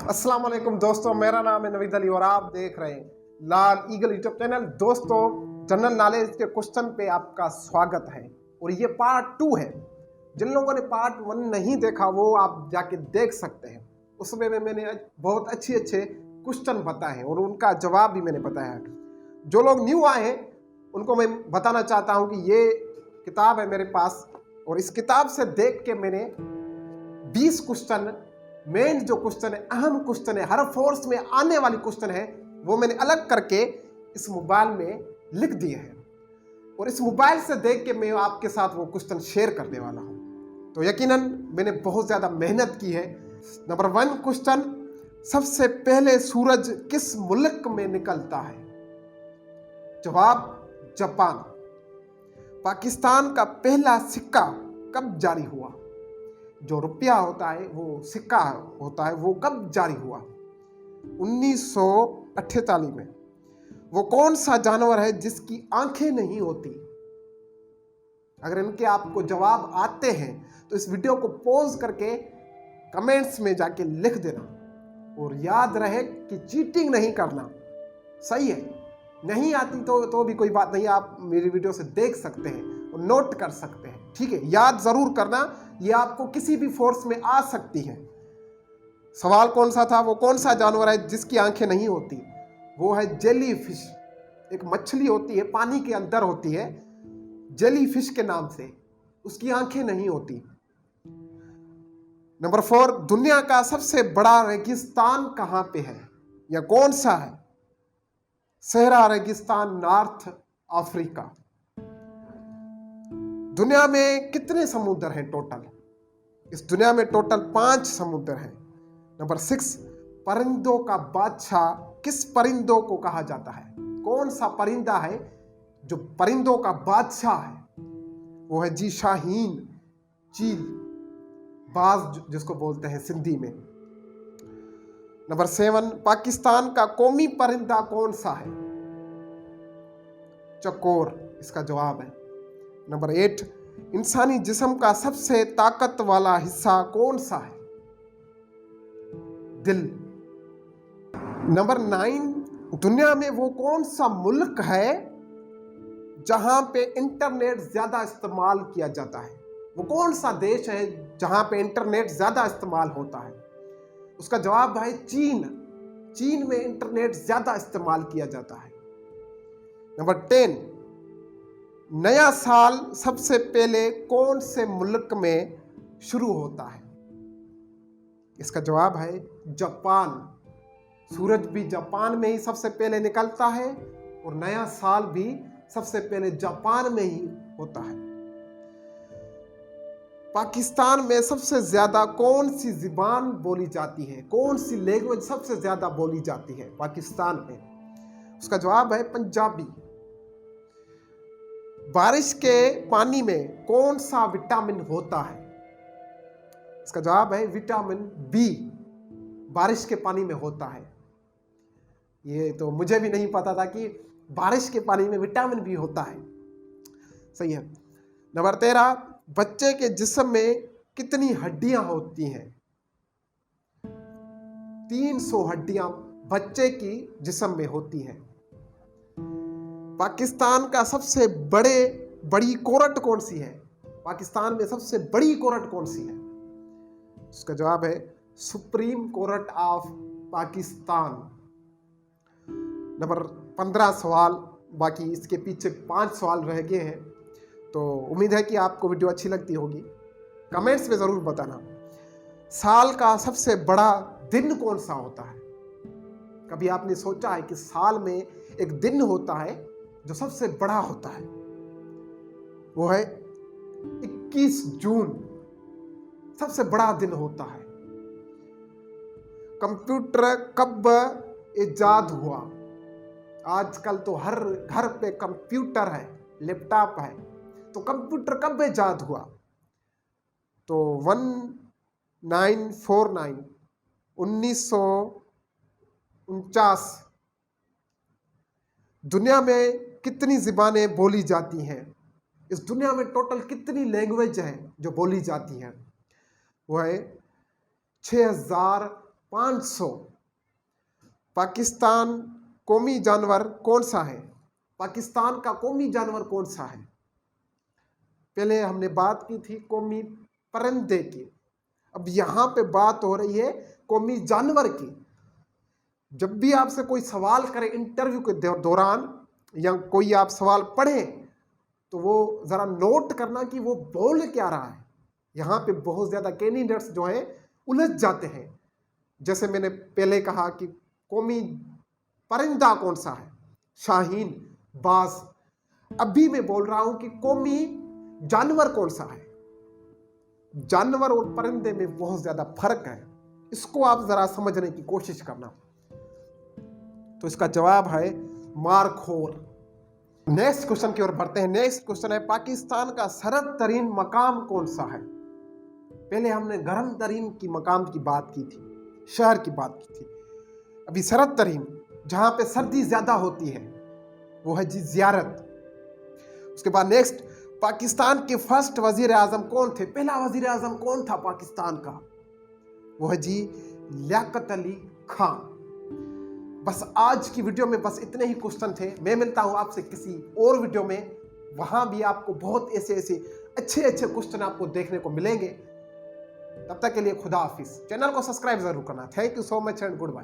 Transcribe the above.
अस्सलाम वालेकुम दोस्तों, मेरा नाम है नवीद अली और आप देख रहे हैं लाल ईगल यूट्यूब चैनल। दोस्तों, जनरल नॉलेज के क्वेश्चन पे आपका स्वागत है और ये पार्ट 2 है। जिन लोगों ने पार्ट 1 नहीं देखा वो आप जाके देख सकते हैं। उसमें मैंने बहुत अच्छे क्वेश्चन बताए हैं और उनका जवाब भी मैंने बताया है। जो लोग न्यू आए हैं उनको मैं बताना चाहता हूँ कि ये किताब है मेरे पास और इस किताब से देख के मैंने 20 क्वेश्चन, मेन जो क्वेश्चन है, अहम क्वेश्चन है, हर फोर्स में आने वाली क्वेश्चन है, वो मैंने अलग करके इस मोबाइल में लिख दिए हैं और इस मोबाइल से देख के मैं आपके साथ वो क्वेश्चन शेयर करने वाला हूं। तो यकीनन मैंने बहुत ज्यादा मेहनत की है। नंबर 1 क्वेश्चन, सबसे पहले सूरज किस मुल्क में निकलता है? जवाब, जापान। पाकिस्तान का पहला सिक्का कब जारी हुआ? जो रुपया होता है, वो सिक्का होता है, वो कब जारी हुआ? 1948 में। वो कौन सा जानवर है जिसकी आंखें नहीं होती? अगर इनके आपको जवाब आते हैं तो इस वीडियो को पॉज करके कमेंट्स में जाके लिख देना और याद रहे कि चीटिंग नहीं करना। सही है? नहीं आती तो भी कोई बात नहीं, आप मेरी वीडियो से देख सकते हैं और नोट कर सकते हैं। ठीक है, याद जरूर करना, ये आपको किसी भी फोर्स में आ सकती है। सवाल कौन सा था? वो कौन सा जानवर है जिसकी आंखें नहीं होती? वो है जेली फिश। एक मछली होती है, पानी के अंदर होती है, जेली फिश के नाम से, उसकी आंखें नहीं होती। नंबर 4, दुनिया का सबसे बड़ा रेगिस्तान कहां पे है या कौन सा है? सहरा रेगिस्तान, नॉर्थ अफ्रीका। दुनिया में कितने समुद्र हैं टोटल? इस दुनिया में टोटल 5 समुद्र हैं। नंबर 6, परिंदों का बादशाह किस परिंदों को कहा जाता है? कौन सा परिंदा है जो परिंदों का बादशाह है? वो है जी शाहीन, चील, बाज जिसको बोलते हैं सिंधी में। नंबर 7, पाकिस्तान का कौमी परिंदा कौन सा है? चकोर इसका जवाब है। नंबर 8, इंसानी जिस्म का सबसे ताकत वाला हिस्सा कौन सा है? दिल। नंबर 9, दुनिया में वो कौन सा मुल्क है जहां पे इंटरनेट ज्यादा इस्तेमाल किया जाता है? वो कौन सा देश है जहां पे इंटरनेट ज्यादा इस्तेमाल होता है? उसका जवाब है चीन। चीन में इंटरनेट ज्यादा इस्तेमाल किया जाता है। नंबर 10, नया साल सबसे पहले कौन से मुल्क में शुरू होता है? इसका जवाब है जापान। सूरज भी जापान में ही सबसे पहले निकलता है और नया साल भी सबसे पहले जापान में ही होता है। पाकिस्तान में सबसे ज्यादा कौन सी जुबान बोली जाती है? कौन सी लैंग्वेज सबसे ज्यादा बोली जाती है पाकिस्तान में? उसका जवाब है पंजाबी। बारिश के पानी में कौन सा विटामिन होता है? इसका जवाब है विटामिन बी। बारिश के पानी में होता है। ये तो मुझे भी नहीं पता था कि बारिश के पानी में विटामिन बी होता है। सही है। नंबर 13, बच्चे के जिस्म में कितनी हड्डियां होती हैं? 300 हड्डियां बच्चे की जिस्म में होती हैं। पाकिस्तान का सबसे बड़ी कोर्ट कौन सी है? पाकिस्तान में सबसे बड़ी कोर्ट कौन सी है? उसका जवाब है supreme court of Pakistan. Number 15 सवाल, बाकी इसके पीछे 5 सवाल रह गए हैं। तो उम्मीद है कि आपको वीडियो अच्छी लगती होगी। कमेंट्स में जरूर बताना। साल का सबसे बड़ा दिन कौन सा होता है? कभी आपने सोचा है कि साल में एक दिन होता है जो सबसे बड़ा होता है? वो है 21 जून, सबसे बड़ा दिन होता है। कंप्यूटर कब इजाद हुआ? आजकल तो हर घर पे कंप्यूटर है, लैपटॉप है, तो कंप्यूटर कब इजाद हुआ? तो 1949, 1949। दुनिया में कितनी ज़बानें बोली जाती हैं? इस दुनिया में टोटल कितनी लैंग्वेज हैं जो बोली जाती हैं? वो है 500। पाकिस्तान कौमी जानवर कौन सा है? पाकिस्तान का कौमी जानवर कौन सा है? पहले हमने बात की थी कौमी परिंदे की, अब यहाँ पे बात हो रही है कौमी जानवर की। जब भी आपसे कोई सवाल करे इंटरव्यू के दौरान या कोई आप सवाल पढ़ें तो वो ज़रा नोट करना कि वो बोल क्या रहा है। यहाँ पे बहुत ज़्यादा कैंडिडेट्स जो हैं उलझ जाते हैं। जैसे मैंने पहले कहा कि कौमी परिंदा कौन सा है? शाहीन, बाज। अभी मैं बोल रहा हूं कि कौमी जानवर कौन सा है। जानवर और परिंदे में बहुत ज्यादा फर्क है, इसको आप जरा समझने की कोशिश करना। तो इसका जवाब है मारखोर। नेक्स्ट क्वेश्चन की ओर बढ़ते हैं। नेक्स्ट क्वेश्चन है पाकिस्तान का सरद तरीन मकाम कौन सा है? पहले हमने गर्म तरीन की मकाम की बात की थी, शहर की बात की थी। अभी सरद तरीन जहां पे सर्दी ज्यादा होती है वो है जी ज़ियारत। उसके बाद नेक्स्ट, पाकिस्तान के फर्स्ट वजीर आजम कौन थे? पहला वजीर आजम कौन था पाकिस्तान का? वो है जी लियाकत अली खान। बस आज की वीडियो में बस इतने ही क्वेश्चन थे। मैं मिलता हूं आपसे किसी और वीडियो में, वहां भी आपको बहुत ऐसे अच्छे क्वेश्चन आपको देखने को मिलेंगे। तब तक के लिए खुदा हाफिज। चैनल को सब्सक्राइब जरूर करना। Thank you so much and good bye.